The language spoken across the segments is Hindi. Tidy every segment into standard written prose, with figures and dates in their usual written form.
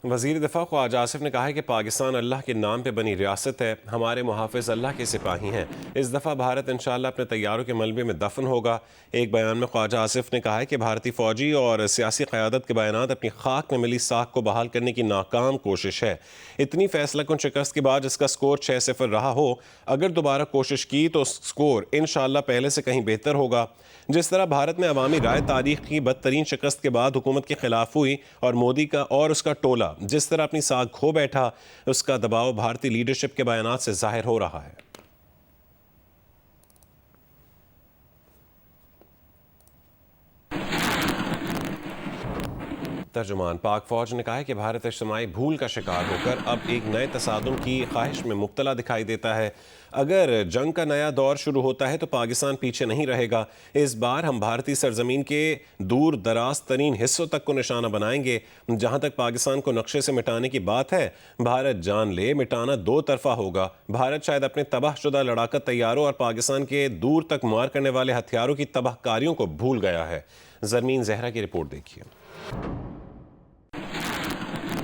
वज़ीर दिफ़ा ख्वाजा आसिफ ने कहा है कि पाकिस्तान अल्लाह के नाम पे बनी रियासत है, हमारे मुहाफ़िज़ अल्लाह के सिपाही हैं। इस दफ़ा भारत इंशाअल्लाह अपने तैयारों के मलबे में दफन होगा। एक बयान में ख्वाजा आसिफ ने कहा है कि भारतीय फ़ौजी और सियासी क़यादत के बयानात अपनी खाक में मिली साख को बहाल करने की नाकाम कोशिश है। इतनी फैसलाकुन शिकस्त के बाद जिसका स्कोर 6-0 रहा हो, अगर दोबारा कोशिश की तो स्कोर इंशाअल्लाह पहले से कहीं बेहतर होगा। जिस तरह भारत में अवामी राय तारीख की बदतरीन शिकस्त के बाद हुकूमत के खिलाफ हुई और मोदी का और उसका टोला जिस तरह अपनी साख खो बैठा, उसका दबाव भारतीय लीडरशिप के बयानात से जाहिर हो रहा है। तर्जुमान पाक फौज ने कहा है कि भारत इज्तिमाई भूल का शिकार होकर अब एक नए तसादुम की ख्वाहिश में मुब्तला दिखाई देता है। अगर जंग का नया दौर शुरू होता है तो पाकिस्तान पीछे नहीं रहेगा। इस बार हम भारतीय सरजमीन के दूर दराज तरीन हिस्सों तक को निशाना बनाएंगे। जहां तक पाकिस्तान को नक्शे से मिटाने की बात है, भारत जान ले मिटाना दो तरफा होगा। भारत शायद अपने तबाहशुदा लड़ाका तैयारों और पाकिस्तान के दूर तक मार करने वाले हथियारों की तबाहकारियों को भूल गया है। जरमीन जहरा की रिपोर्ट देखिए।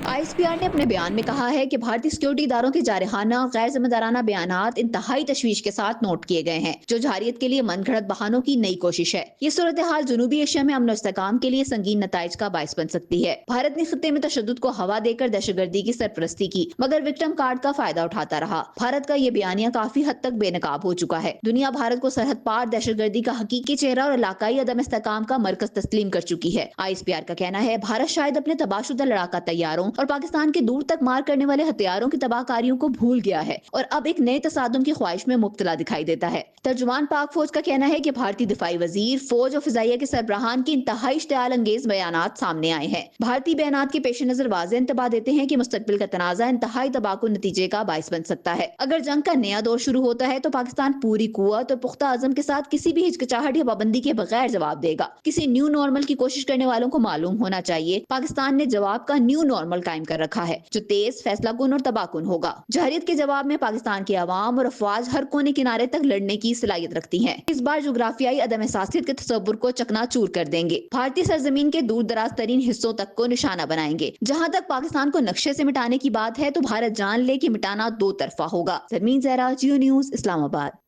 आईएसपीआर ने अपने बयान में कहा है कि भारतीय सिक्योरिटी इदारों के जारहाना और गैर जिम्मेदाराना बयानात इंतहाई तशवीश के साथ नोट किए गए हैं, जो जारियत के लिए मनगढ़ंत बहानों की नई कोशिश है। ये सूरत हाल जनूबी एशिया में अमन और इस्तेहकाम के लिए संगीन नताइज का बायस बन सकती है। भारत ने खित्ते में तशद्दुद को हवा देकर दहशतगर्दी की सरपरस्ती की, मगर विक्टिम कार्ड का फायदा उठाता रहा। भारत का ये बयानिया काफी हद तक बेनकाब हो चुका है। दुनिया भारत को सरहद पार दहशतगर्दी का हकीकी चेहरा और इलाकाई अदम इस्तेहकाम का मरकज तस्लीम कर चुकी है। आईएसपीआर का कहना है भारत शायद अपने तबाहशुदा लड़ाका तैयारों और पाकिस्तान के दूर तक मार करने वाले हथियारों की तबाहकारियों को भूल गया है और अब एक नए तसादुम की ख्वाहिश में मुब्तला दिखाई देता है। तर्जुमान पाक फौज का कहना है कि भारतीय दिफाई वजीर, फौज और फिजाइया के सरबराहान की इंतहाई इश्तियाल अंगेज बयानात सामने आए हैं। भारतीय बयानात के पेश नजर वाज़ेह इंतबाह देते हैं कि मुस्तकबिल का तनाज़ा इंतहाई तबाहकुन नतीजे का बायस बन सकता है। अगर जंग का नया दौर शुरू होता है तो पाकिस्तान पूरी कुव्वत और पुख्ता अज़म के साथ किसी भी हिचकिचाहट या पाबंदी के बगैर जवाब देगा। किसी न्यू नॉर्मल की कोशिश करने वालों को मालूम होना चाहिए पाकिस्तान ने जवाब का न्यू नॉर्मल कायम कर रखा है, जो तेज, फैसलाकुन और तबाहकुन होगा। जहरियत के जवाब में पाकिस्तान की आवाम और अफवाज हर कोने किनारे तक लड़ने की सलाहियत रखती हैं। इस बार जोग्राफियाई अदम एहसासियत के तसव्वुर को चकनाचूर कर देंगे। भारतीय सरजमीन के दूर दराज तरीन हिस्सों तक को निशाना बनाएंगे। जहां तक पाकिस्तान को नक्शे से मिटाने की बात है तो भारत जान ले कि मिटाना दो तरफा होगा। जरमीन ज़हरा, जियो न्यूज़, इस्लामाबाद।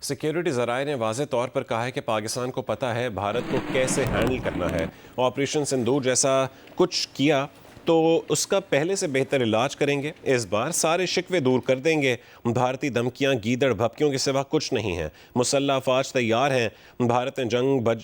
सिक्योरिटी ज़राए ने वाज़े तौर पर कहा है कि पाकिस्तान को पता है भारत को कैसे हैंडल करना है। ऑपरेशन सिंदूर जैसा कुछ किया तो उसका पहले से बेहतर इलाज करेंगे। इस बार सारे शिकवे दूर कर देंगे। भारतीय धमकियां गीदड़ भपकियों के सिवा कुछ नहीं हैं। मुसल्लह अफवाज तैयार हैं। भारत ने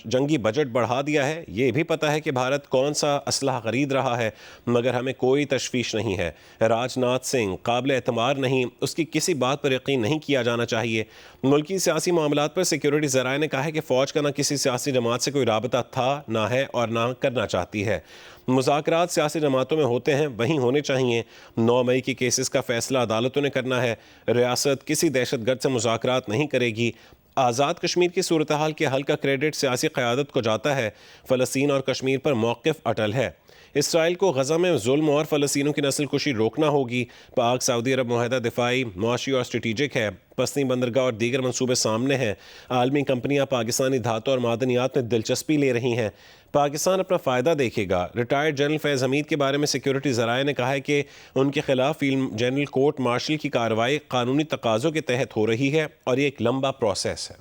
जंगी बजट बढ़ा दिया है। ये भी पता है कि भारत कौन सा असलहा खरीद रहा है, मगर हमें कोई तशवीश नहीं है। राजनाथ सिंह काबिल एतमार नहीं, उसकी किसी बात पर यकीन नहीं किया जाना चाहिए। मुल्की सियासी मामलात पर सिक्योरिटी ज़राए ने कहा है कि फ़ौज का ना किसी सियासी जमात से कोई राबता था, ना है और ना करना चाहती है। मुज़ाकरात सियासी जमातों में होते हैं, वहीं होने चाहिए। 9 मई की केसेस का फैसला अदालतों ने करना है। रियासत किसी दहशतगर्द से मुज़ाकरात नहीं करेगी। आज़ाद कश्मीर की सूरत हाल के हल का क्रेडिट सियासी क़यादत को जाता है। फ़लस्तीन और कश्मीर पर मौक़िफ़ अटल है। इसराइल को गज़ा में जुल्म और फ़लस्तीनियों की नस्ल कुशी रोकना होगी। पाक सऊदी अरब मुआहदा दिफाई, मुआशी और स्ट्रेटिजिक है। पसनी बंदरगाह और दीगर मंसूबे सामने हैं। आलमी कंपनियां पाकिस्तानी धातु और मादनियात में दिलचस्पी ले रही हैं। पाकिस्तान अपना फ़ायदा देखेगा। रिटायर्ड जनरल फैज़ हमीद के बारे में सिक्योरिटी ज़राए ने कहा है कि उनके खिलाफ फील्ड जनरल कोर्ट मार्शल की कार्रवाई कानूनी तकाज़ों के तहत हो रही है और ये एक लंबा प्रोसेस है।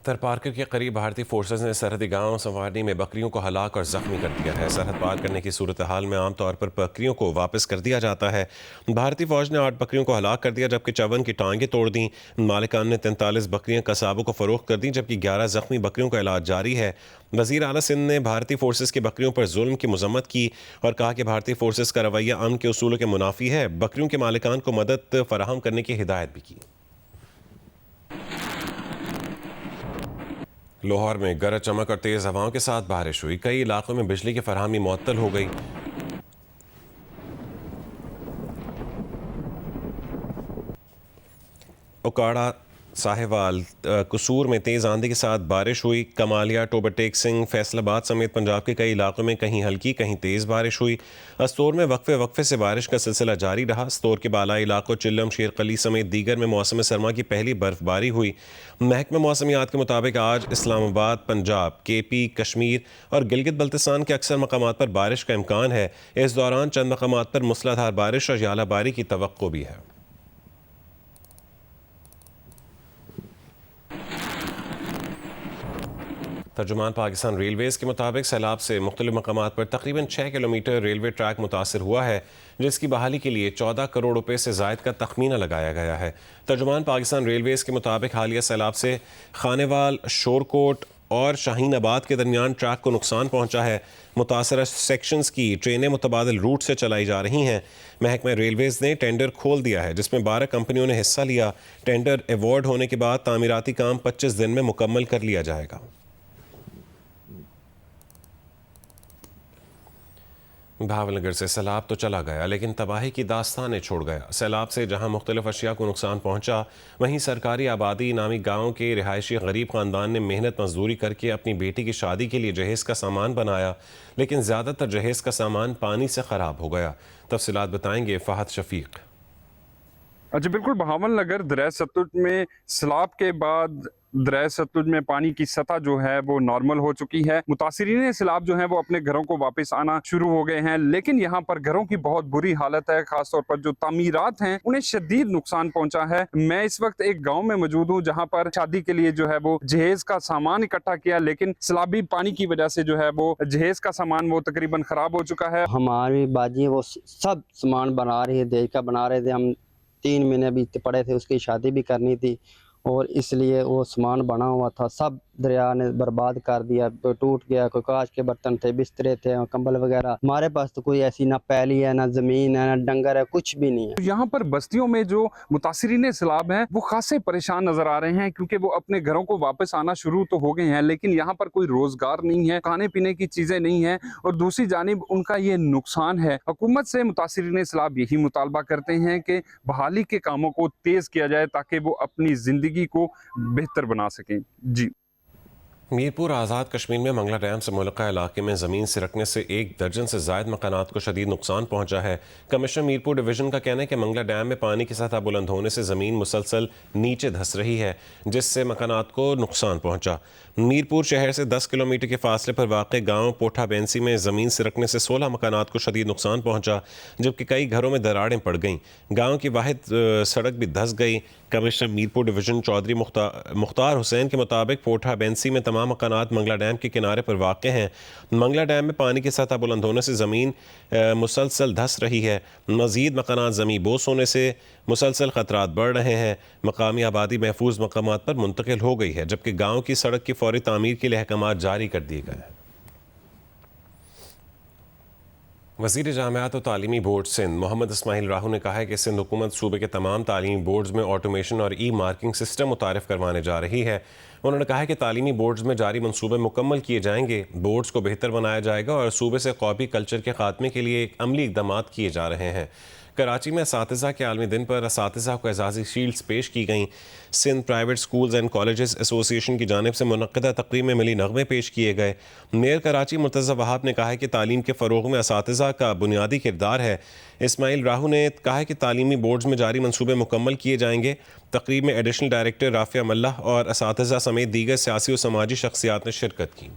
तरपारकर के करीब भारतीय फोर्सेज ने सरहदी गांव संवारनी में बकरियों को हलाक और ज़ख्मी कर दिया है। सरहद पार करने की सूरत हाल में आमतौर पर बकरियों को वापस कर दिया जाता है। भारतीय फौज ने 8 बकरियों को हलाक कर दिया, जबकि 54 की टांगें तोड़ दी। मालिकान ने 43 बकरियां कसाबों को फ़रोख्त कर दी, जबकि 11 ज़ख्मी बकरियों का इलाज जारी है। वज़ीर आला सिंध ने भारतीय फोर्सेज की बकरियों पर जुल्म की मज़म्मत की और कहा कि भारतीय फोर्सेज का रवैया अमन के उसूलों के मुनाफी है। बकरियों के मालिकान को मदद फराहम करने की हिदायत भी की। लाहौर में गरज चमक और तेज़ हवाओं के साथ बारिश हुई। कई इलाकों में बिजली की फराहमी मुअत्तल हो गई। उकाड़ा साहिवाल कसूर में तेज़ आंधी के साथ बारिश हुई। कमालिया, टोबरटेक सिंह, फैसलाबाद समेत पंजाब के कई इलाकों में कहीं हल्की कहीं तेज़ बारिश हुई। अस्तोर में वक्फे से बारिश का सिलसिला जारी रहा। अस्तोर के बालाई इलाकों चिल्लम, शेरकली समेत दीगर में मौसम सरमा की पहली बर्फबारी हुई। महकमा मौसमियात के मुताबिक आज इस्लामाबाद, पंजाब, KP, कश्मीर और गिलगित बल्तिस्तान के अक्सर मकामात पर बारिश का इम्कान है। इस दौरान चंद मकामात पर मूसलाधार बारिश और यालाबारी की तवक्को भी है। तर्जुमान पाकिस्तान रेलवेज़ के मुताबिक सैलाब से मुख्तलिफ मकामात पर तकरीबन 6 किलोमीटर रेलवे ट्रैक मुतासर हुआ है, जिसकी बहाली के लिए 14 करोड़ रुपए से ज़ायद का तखमीना लगाया गया है। तर्जुमान पाकिस्तान रेलवेज़ के मुताबिक हालिया सैलाब से खानेवाल, शोरकोट और शाहीनाबाद के दरमियान ट्रैक को नुकसान पहुंचा है। मुतासरा सेक्शंस की ट्रेनें मुतबादिल रूट से चलाई जा रही हैं। महकमा रेलवेज़ ने टेंडर खोल दिया है, जिसमें 12 कंपनियों ने हिस्सा लिया। टेंडर अवार्ड होने के बाद तामीराती काम 25 दिन में मुकम्मल कर लिया जाएगा। भावनगर से सैलाब तो चला गया, लेकिन तबाही की दास्तानें छोड़ गया। सैलाब से जहां मुख्तलिफ अशिया को नुकसान पहुंचा, वहीं सरकारी आबादी नामी गाँव के रिहायशी गरीब ख़ानदान ने मेहनत मजदूरी करके अपनी बेटी की शादी के लिए जहेज़ का सामान बनाया, लेकिन ज़्यादातर जहेज़ का सामान पानी से ख़राब हो गया। तफसीलात बताएंगे फ़हद शफीक। अच्छा, बिल्कुल। भावनगर दरिया सतलुज में सैलाब के बाद दरिया सतलुज में पानी की सतह जो है वो नॉर्मल हो चुकी है। मुतासिरीन सैलाब जो है वो अपने घरों को वापस आना शुरू हो गए हैं, लेकिन यहाँ पर घरों की बहुत बुरी हालत है। खासतौर पर जो तामीरात हैं उन्हें शदीद नुकसान पहुंचा है। मैं इस वक्त एक गांव में मौजूद हूँ जहाँ पर शादी के लिए जो है वो जहेज का सामान इकट्ठा किया, लेकिन सैलाबी पानी की वजह से जो है वो जहेज का सामान वो तकरीबन खराब हो चुका है। हमारी बाजी वो सब सामान बना रही है, दहेज का बना रहे थे। हम 3 महीने भी पड़े थे, उसकी शादी भी करनी थी और इसलिए वो सामान बना हुआ था, सब दरिया ने बर्बाद कर दिया, टूट गया। कोई कांच के बर्तन थे, बिस्तरे थे, कंबल वगैरह। हमारे पास तो कोई ऐसी ना पैली है, ना जमीन है, ना डंगर है, कुछ भी नहीं है। यहाँ पर बस्तियों में जो मुतासिरीन सैलाब हैं वो खासे परेशान नजर आ रहे हैं, क्योंकि वो अपने घरों को वापस आना शुरू तो हो गए हैं, लेकिन यहाँ पर कोई रोजगार नहीं है, खाने पीने की चीजें नहीं है और दूसरी जानिब उनका ये नुकसान है। हुकूमत से मुतासिरीन सैलाब यही मुतालबा करते हैं कि बहाली के कामों को तेज किया जाए ताकि वो अपनी जिंदगी को बेहतर बना सकें। जी। मीरपुर आज़ाद कश्मीर में मंगला डैम से मुल्का इलाके में ज़मीन सिरकने से 1 दर्जन से ज़ायद मकानात को शदीद नुकसान पहुंचा है। कमिश्नर मीरपुर डिवीज़न का कहना है कि मंगला डैम में पानी की सतह बुलंद होने से ज़मीन मुसलसल नीचे धंस रही है, जिससे मकानात को नुकसान पहुंचा। मीरपुर शहर से 10 किलोमीटर के फासले पर वाक़ गाँव पोठा बेंसी में ज़मीन सिरकने से 16 मकानात को शदीद नुकसान पहुंचा, जबकि कई घरों में दरारें पड़ गईं। गाँव की वाहिद सड़क भी धंस गई। कमिश्नर मीरपुर डिवीज़न चौधरी मुख्तार हुसैन के मुताबिक पोठा बेंसी में तमाम मकानात मंगला डैम के किनारे पर वाक़ हैं। मंगला डैम में पानी की सतह बुलंद होने से ज़मीन मुसलसल धंस रही है। मज़ीद मकानात ज़मीन बोस होने से मुसलसल ख़तरात बढ़ रहे हैं। मकामी आबादी महफूज मकामात पर मुंतकिल हो गई है, जबकि गाँव की सड़क की फौरी तामीर के लिए अहकामात जारी कर दिए गए हैं। वज़ीर जामियात और तालीमी बोर्ड सिंध मोहम्मद इस्माइल राहू ने कहा है कि सिंध हुकूमत सूबे के तमाम तालीमी बोर्ड्स में ऑटोमेशन और मार्किंग सिस्टम मुतारिफ करवाने जा रही है। उन्होंने कहा है कि तालीमी बोर्ड्स में जारी मंसूबे मुकम्मल किए जाएंगे, बोर्ड्स को बेहतर बनाया जाएगा और सूबे से कौमी कल्चर के खात्मे के लिए अमली इक़दामात किए जा रहे हैं। कराची में असातिज़ा के आलमी दिन पर असातिज़ा को एजाज़ी शील्ड्स पेश की गईं। Sindh private schools and colleges association की जानिब से मुनक़्क़दा तक़रीब में मिली नग़मे पेश किए गए। मेयर कराची मुर्तज़ा वहाब ने कहा है कि तालीम के फ़रोग़ में असातिज़ा का बुनियादी किरदार है। इस्माइल राहू ने कहा है कि तालीमी बोर्ड्स में जारी मंसूबे मुकम्मल किए जाएंगे। तक़रीब में एडिशनल डायरेक्टर राफ़िया मल्लाह और असातिज़ा समेत दीगर सियासी और समाजी शख्सियात ने शिरकत की।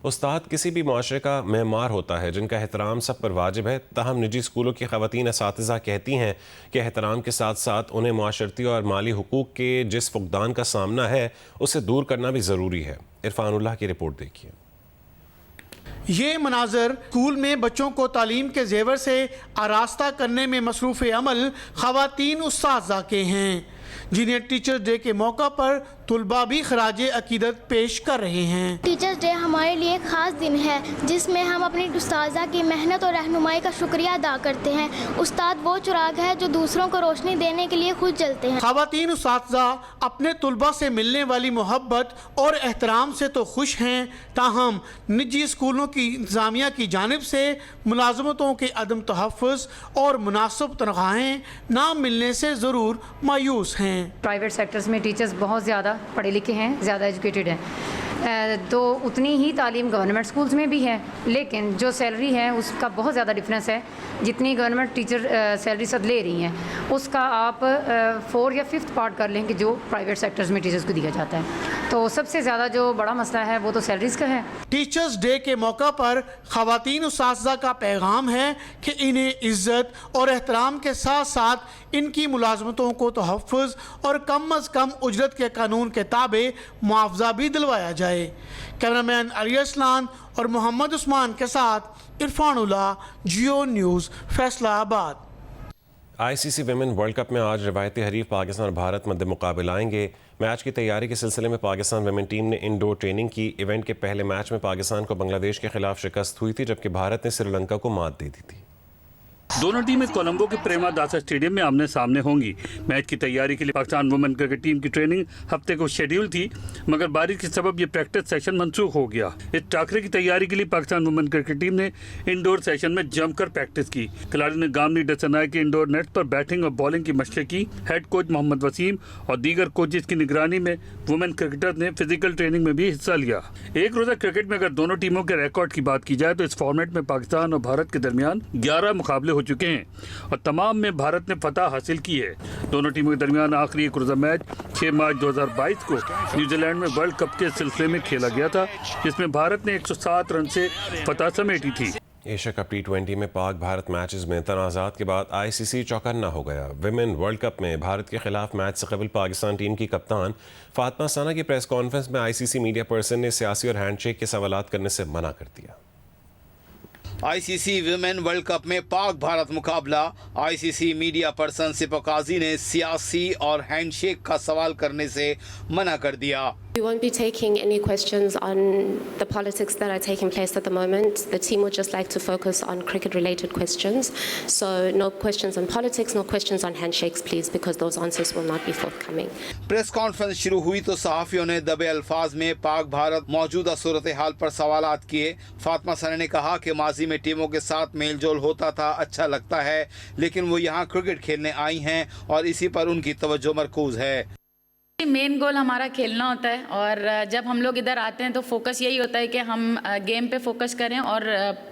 उस्ताद किसी भी माशरे का मेमार होता है जिनका एहतराम सब पर वाजिब है। ताहम निजी स्कूलों की ख़वातीन असातिज़ा कहती हैं कि एहतराम के साथ साथ उन्हें माशरती और माली हुकूक के जिस फुक़दान का सामना है उसे दूर करना भी ज़रूरी है। इरफानुल्लाह की रिपोर्ट देखिए। ये मनाजर स्कूल में बच्चों को तालीम के जेवर से आरास्ता करने में मसरूफ़ अमल ख़वातीन उस्ताज़ा के हैं, जिन्हें टीचर्स डे के मौका पर तुलबा भी खराजे अकीदत पेश कर रहे हैं। टीचर्स डे हमारे लिए एक खास दिन है जिसमें हम अपनी उस्ताज़ा की मेहनत और रहनुमाई का शुक्रिया अदा करते हैं। उस्ताद वो चिराग है जो दूसरों को रोशनी देने के लिए खुद जलते हैं। ख़वातीन उस्ताज़ा अपने तुलबा से मिलने वाली मोहब्बत और एहतराम से तो खुश हैं, ताहम निजी स्कूलों की इंतज़ामिया की जानिब से मुलाजमतों के अदम तहफ़्फ़ुज़ और मुनासिब तनख्वाहें ना मिलने से ज़रूर मायूस हैं। प्राइवेट सेक्टर्स में टीचर्स बहुत ज़्यादा पढ़े लिखे हैं, ज़्यादा एजुकेटेड हैं, तो उतनी ही तालीम गवर्नमेंट स्कूल्स में भी है, लेकिन जो सैलरी है उसका बहुत ज़्यादा डिफरेंस है। जितनी गवर्नमेंट टीचर सैलरी सब ले रही हैं उसका आप 4 या 5th पार्ट कर लें कि जो प्राइवेट सेक्टर्स में टीचर्स को दिया जाता है। तो सबसे ज़्यादा जो बड़ा मसला है वो तो सैलरीज़ का है। टीचर्स डे के मौका पर ख़वातीन उस्ताज़ा का पैगाम है कि इन्हें इज़्ज़त और एहतराम के साथ साथ इनकी मुलाजमतों को तहफ़्फ़ुज़ और कम अज़ कम उजरत के कानून के ताबे मुआवजा भी दिलवाया जाए। कैमरामैन अली असलान और मोहम्मद उस्मान के साथ Irfan Ullah, Geo news, Faisalabad. ICC women world cup में आज रिवायती हरीफ पाकिस्तान और भारत मध्य मुकाबला आएंगे। मैच की तैयारी के सिलसिले में पाकिस्तान विमेन टीम ने इंडोर ट्रेनिंग की। इवेंट के पहले मैच में पाकिस्तान को बांग्लादेश के खिलाफ शिकस्त हुई थी, जबकि भारत ने श्रीलंका को मात दे दी थी। दोनों टीमें कोलंबो के प्रेमादासा स्टेडियम में आमने सामने होंगी। मैच की तैयारी के लिए पाकिस्तान वुमेन क्रिकेट टीम की ट्रेनिंग हफ्ते को शेड्यूल थी, मगर बारिश के सबब ये प्रैक्टिस सेशन मंसूख हो गया। इस टाकरे की तैयारी के लिए पाकिस्तान वुमेन क्रिकेट टीम ने इंडोर सेशन में जमकर प्रैक्टिस की। खिलाड़ियों ने गामनी डसनाय के इंडोर नेट पर बैटिंग और बॉलिंग की मशक़ें की। हेड कोच मोहम्मद वसीम और दीगर कोचेज की निगरानी में वुमेन क्रिकेटर्स ने फिजिकल ट्रेनिंग में भी हिस्सा लिया। एक रोज़ा क्रिकेट में अगर दोनों टीमों के रिकॉर्ड की बात की जाए तो इस फॉर्मेट में पाकिस्तान और भारत के दरमियान 11 मुकाबले हो चुके हैं और तमाम में भारत ने फतह हासिल की है। दोनों टीमों के दरमियान आखिरी एक रोज़ा मैच 6 मार्च 2022 को न्यूजीलैंड में वर्ल्ड कप के सिलसिले में खेला गया था, जिसमें भारत ने 107 रन से फतह समेटी थी। एशिया कप T20 में पाक भारत मैचेस में तनाज़ात के बाद आईसीसी चौकन्ना हो गया। विमेन वर्ल्ड कप में भारत के खिलाफ मैच से कबल पाकिस्तान टीम की कप्तान फातिमा साना की प्रेस कॉन्फ्रेंस में आईसीसी मीडिया पर्सन ने सियासी और हैंडशेक के सवालात करने से मना कर दिया। आईसीसी विमेन वर्ल्ड कप में पाक भारत मुकाबला। आईसीसी मीडिया पर्सन सिपा काजी ने सियासी और हैंडशेक का सवाल करने से मना कर दिया। We won't be taking any questions on the politics that are taking place at the moment. The team would just like to focus on cricket-related questions. So no questions on politics, no questions on handshakes, please, because those answers will not be forthcoming. Press conference शुरू हुई तो सहाफियों ने दबे अल्फाज में पाक भारत मौजूदा सूरत हाल पर सवालात किए। फातिमा साना ने कहा कि माजी में टीमों के साथ मेल जोल होता था, अच्छा लगता है, लेकिन वो यहाँ क्रिकेट खेलने आई हैं और इसी पर उनकी तवज्जो मरकूज है। मेन गोल हमारा खेलना होता है और जब हम लोग इधर आते हैं तो फोकस यही होता है कि हम गेम पे फोकस करें और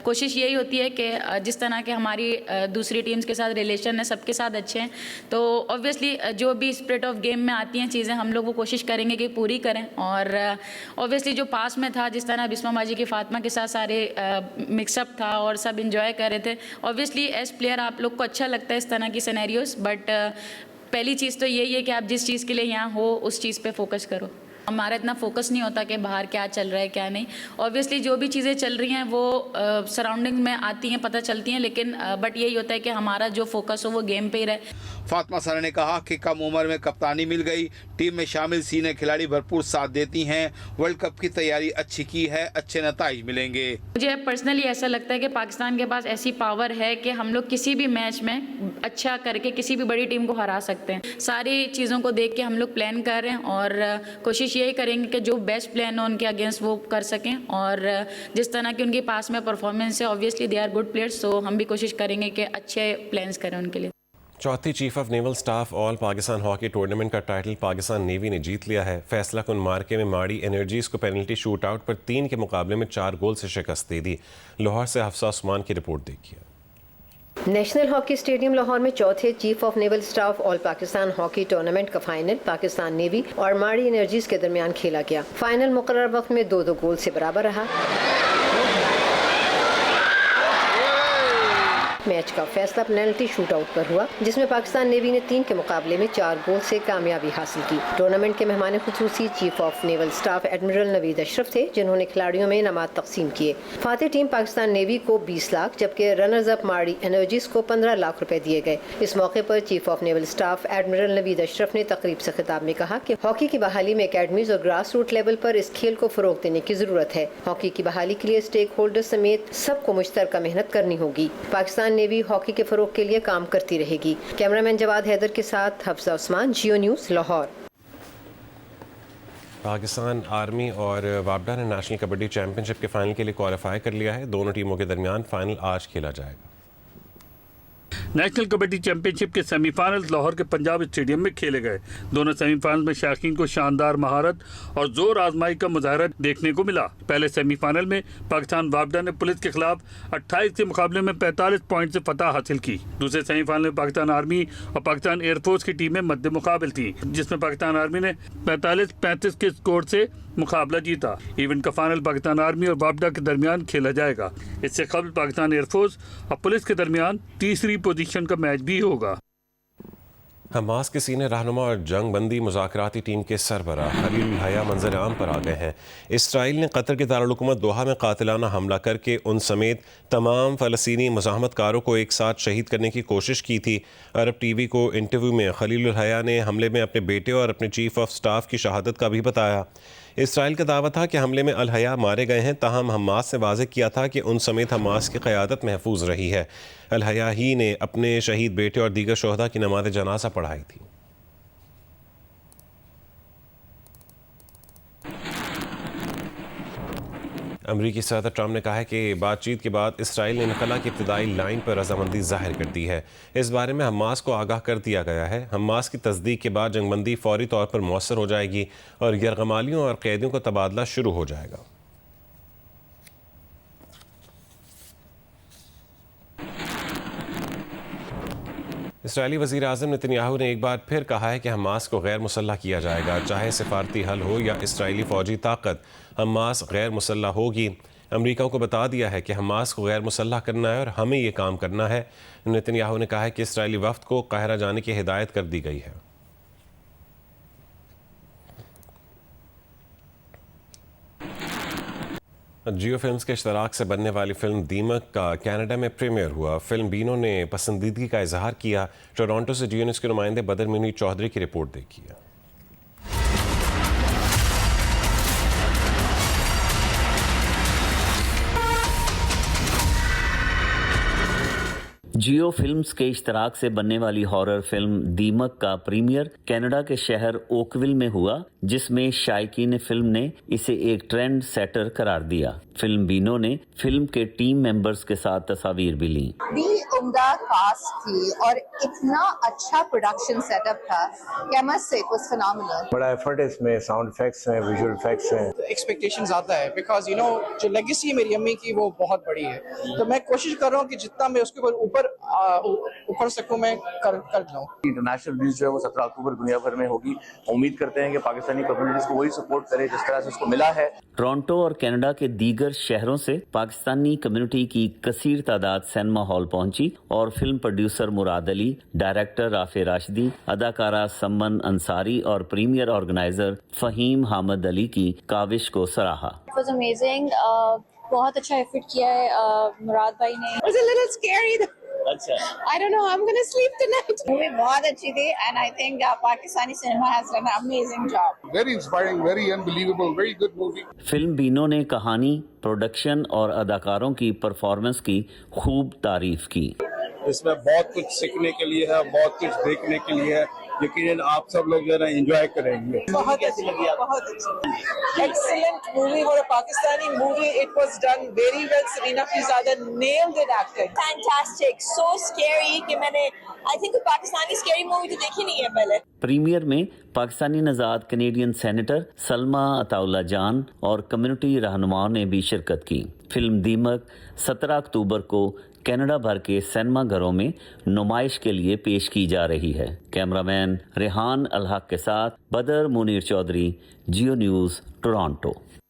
कोशिश यही होती है कि जिस तरह के हमारी दूसरी टीम्स के साथ रिलेशन है सबके साथ अच्छे हैं, तो ऑब्वियसली जो भी स्पिरिट ऑफ गेम में आती हैं चीज़ें हम लोग वो कोशिश करेंगे कि पूरी करें। और ऑब्वियसली जो पास में था, जिस तरह बिस्मा बाजी की फातिमा के साथ सारे मिक्सअप था और सब इंजॉय कर रहे थे। ऑब्वियसली एज प्लेयर आप लोग को अच्छा लगता है इस तरह की सिनेरियोस, बट पहली चीज़ तो यही है कि आप जिस चीज़ के लिए यहाँ हो उस चीज़ पे फोकस करो। हमारा इतना फोकस नहीं होता कि बाहर क्या चल रहा है क्या नहीं। ऑब्वियसली जो भी चीज़ें चल रही हैं वो सराउंडिंग में आती हैं, पता चलती हैं, लेकिन बट यही होता है कि हमारा जो फोकस हो वो गेम पे ही रहे। फातिमा साना ने कहा कि कम उम्र में कप्तानी मिल गई, टीम में शामिल सीनियर खिलाड़ी भरपूर साथ देती हैं, वर्ल्ड कप की तैयारी अच्छी की है, अच्छे नताइज मिलेंगे। मुझे पर्सनली ऐसा लगता है कि पाकिस्तान के पास ऐसी पावर है कि हम लोग किसी भी मैच में अच्छा करके किसी भी बड़ी टीम को हरा सकते हैं। सारी चीज़ों को देख के हम लोग प्लान कर रहे हैं और कोशिश यही करेंगे कि जो बेस्ट प्लान हो उनके अगेंस्ट वो कर सकें। और जिस तरह की उनके पास में परफॉर्मेंस है, obviously they are good players, तो हम भी कोशिश करेंगे कि अच्छे प्लान्स करें उनके लिए। चौथी chief of naval staff all Pakistan hockey tournament का टाइटल पाकिस्तान नेवी ने जीत लिया है। फैसला कुन मार्के में माड़ी एनर्जीज को पेनल्टी शूट आउट पर 3 के मुकाबले में 4 गोल से शिकस्त दे दी। लाहौर से हफ्सा उस्मान की रिपोर्ट देखिए। नेशनल हॉकी स्टेडियम लाहौर में चौथे chief of naval staff all Pakistan hockey tournament का फाइनल पाकिस्तान नेवी और माड़ी एनर्जीज के दरमियान खेला गया। फाइनल मुकर्रर वक्त में 2-2 गोल से बराबर रहा। मैच का फैसला पेनल्टी शूट आउट पर हुआ, जिसमें पाकिस्तान नेवी ने 3 के मुकाबले में 4 गोल से कामयाबी हासिल की। टूर्नामेंट के मेहमान खुसूसी chief of naval staff admiral Naveed Ashraf थे, जिन्होंने खिलाड़ियों में इनामात तकसीम किए। फातेह टीम पाकिस्तान नेवी को 20 लाख जबकि रनर्स अप माड़ी एनर्जीज को 15 लाख रुपए दिए गए। इस मौके पर chief of naval staff admiral Naveed Ashraf ने तकरीब से खिताब में कहा कि हॉकी की बहाली में एकेडमीज और ग्रास रूट लेवल पर इस खेल को फरोग देने की जरूरत है। हॉकी की बहाली के लिए स्टेक होल्डर्स समेत सबको मुश्तरका मेहनत करनी होगी। पाकिस्तान नेवी हॉकी के फरोग के लिए काम करती रहेगी। कैमरामैन जवाद हैदर के साथ हफ्सा उस्मान, जियो न्यूज़, लाहौर। पाकिस्तान आर्मी और वापडा ने नेशनल कबड्डी चैंपियनशिप के फाइनल के लिए क्वालिफाई कर लिया है। दोनों टीमों के दरमियान फाइनल आज खेला जाएगा। नेशनल कबड्डी चैंपियनशिप के सेमीफाइनल्स लाहौर के पंजाब स्टेडियम में खेले गए। दोनों सेमीफाइनल में शायकीन को शानदार महारत और जोर आजमाई का मुजाहरा देखने को मिला। पहले सेमीफाइनल में पाकिस्तान वापडा ने पुलिस के खिलाफ 28 के मुकाबले में 45 पॉइंट से फतह हासिल की। दूसरे सेमीफाइनल में पाकिस्तान आर्मी और पाकिस्तान एयरफोर्स की टीमें मद्दे मुकाबल थी, जिसमें पाकिस्तान आर्मी ने 45-35 के स्कोर से मुकाबला जीता। इवेंट का फाइनल पाकिस्तान आर्मी और वापडा के दरमियान खेला जाएगा। इससे कबल पाकिस्तान एयरफोर्स और पुलिस के दरमियान तीसरी पोजीशन का मैच भी होगा। हमास के सीनियर रहनुमा और जंग बंदी मुज़ाकराती टीम के सरबराह खलील हया मंजर आम पर आ गए हैं। इसराइल ने कतर के दारुल-हुकूमत दोहा में कातिलाना हमला करके उन समेत तमाम फ़लस्तीनी मुज़ाहमतकारों को एक साथ शहीद करने की कोशिश की थी। अरब टीवी को इंटरव्यू में खलील हया ने हमले में अपने बेटे और अपने चीफ ऑफ स्टाफ की शहादत का भी बताया। इसराइल का दावा था कि हमले में अल हया मारे गए हैं, ताहम हमास ने वाज़ेह किया था कि उन समेत हमास की क़यादत महफूज रही है। अल हया ही ने अपने शहीद बेटे और दीगर शोहदा की नमाज जनाजा पढ़ाई थी। अमरीकी सदर ट्रंप ने कहा है कि बातचीत के बाद इसराइल ने इनखला की इब्तदाई लाइन पर रजामंदी जाहिर कर दी है। इस बारे में हमास को आगाह कर दिया गया है। हमास की तस्दीक के बाद जंगबंदी फौरी तौर पर मौसर हो जाएगी और यरगमालियों और कैदियों का तबादला शुरू हो जाएगा। इसराइली वज़ीर आज़म नेतन्याहू ने एक बार फिर कहा है कि हमास को गैर मुसल्लह किया जाएगा, चाहे सिफारती हल हो या इसराइली फ़ौजी ताकत, हमास गैर मुसल्लह होगी। अमरीका को बता दिया है कि हमास को गैर मुसल्लह करना है और हमें ये काम करना है। नेतन्याहू ने कहा है कि इसराइली वफ़द को काहिरा जाने की हिदायत कर दी गई है। जियो फिल्म्स के इश्तराक से बनने वाली फिल्म दीमक का कनाडा में प्रीमियर हुआ। फिल्म बीनों ने पसंदीदगी का इजहार किया। टोरंटो से जियो न्यूज़ के नुमाइंदे बदर मुनी चौधरी की रिपोर्ट देखिए। जियो फिल्म्स के इश्तराक से बनने वाली हॉरर फिल्म दीमक का प्रीमियर कनाडा के शहर ओकविल में हुआ, जिसमें शायकीन फिल्म ने इसे एक ट्रेंड सेटर करार दिया। फिल्म बीनो ने फिल्म के टीम मेंबर्स के साथ तस्वीर भी ली। उम्दा कास्ट थी और इतना अच्छा प्रोडक्शन सेटअप था कि I must say it was phenomenal. बड़ा एफर्ट है इसमें, साउंड इफेक्ट्स हैं, विजुअल इफेक्ट्स हैं। एक्सपेक्टेशंस आता है बिकॉज यू नो जो लेगेसी है मेरी अम्मी की वो बहुत बड़ी है, तो मैं कोशिश कर रहा हूँ कि जितना मैं उसके ऊपर सकूँ मैं कर लूँ। इंटरनेशनल रिलीज जो है वो 17 अक्टूबर दुनिया भर में होगी। उम्मीद करते हैं कि पाकिस्तानी कम्युनिटीज को वही सपोर्ट करे जिस तरह से उसको मिला है। टोरंटो और कनाडा के दीगर शहरों से पाकिस्तानी कम्युनिटी की कसीर तादाद सिनेमा हॉल पहुंची और film producer Murad Ali, director Rafe Rashidi, अदाकारा सम्मन अंसारी और प्रीमियर ऑर्गेनाइजर फहीम हामिद अली की काविश को सराहा। It was amazing. बहुत अच्छा एफर्ट किया है मुराद भाई ने। It was a little scary. अच्छा। I don't know. I'm gonna sleep tonight. Movie बहुत अच्छी थी and I think Pakistani cinema has done an amazing job. Very inspiring, very unbelievable, very good movie. फिल्म बीनो ने कहानी, प्रोडक्शन और अदाकारों की परफॉर्मेंस की खूब तारीफ की। इसमें बहुत कुछ सीखने के लिए है, बहुत कुछ देखने के लिए है। यकीनन आप सब लोग जो है ना एंजॉय करेंगे। बहुत अच्छी लगी, बहुत अच्छी, excellent movie for a Pakistani movie. It was done very well. Sarina Fizada nailed it acting. Fantastic, so scary कि मैंने I think Pakistani scary movie तो देखी नहीं है पहले। प्रीमियर में पाकिस्तानी नजाद कैनेडियन सेनेटर सलमा अताउल्ला जान और कम्युनिटी रहनुमाओं ने भी शिरकत की। फिल्म दीमक 17 अक्टूबर को कनाडा भर के सिनेमा घरों में नुमाइश के लिए पेश की जा रही है। कैमरामैन रेहान अल हक के साथ बदर मुनीर चौधरी, जियो न्यूज़, टोरंटो।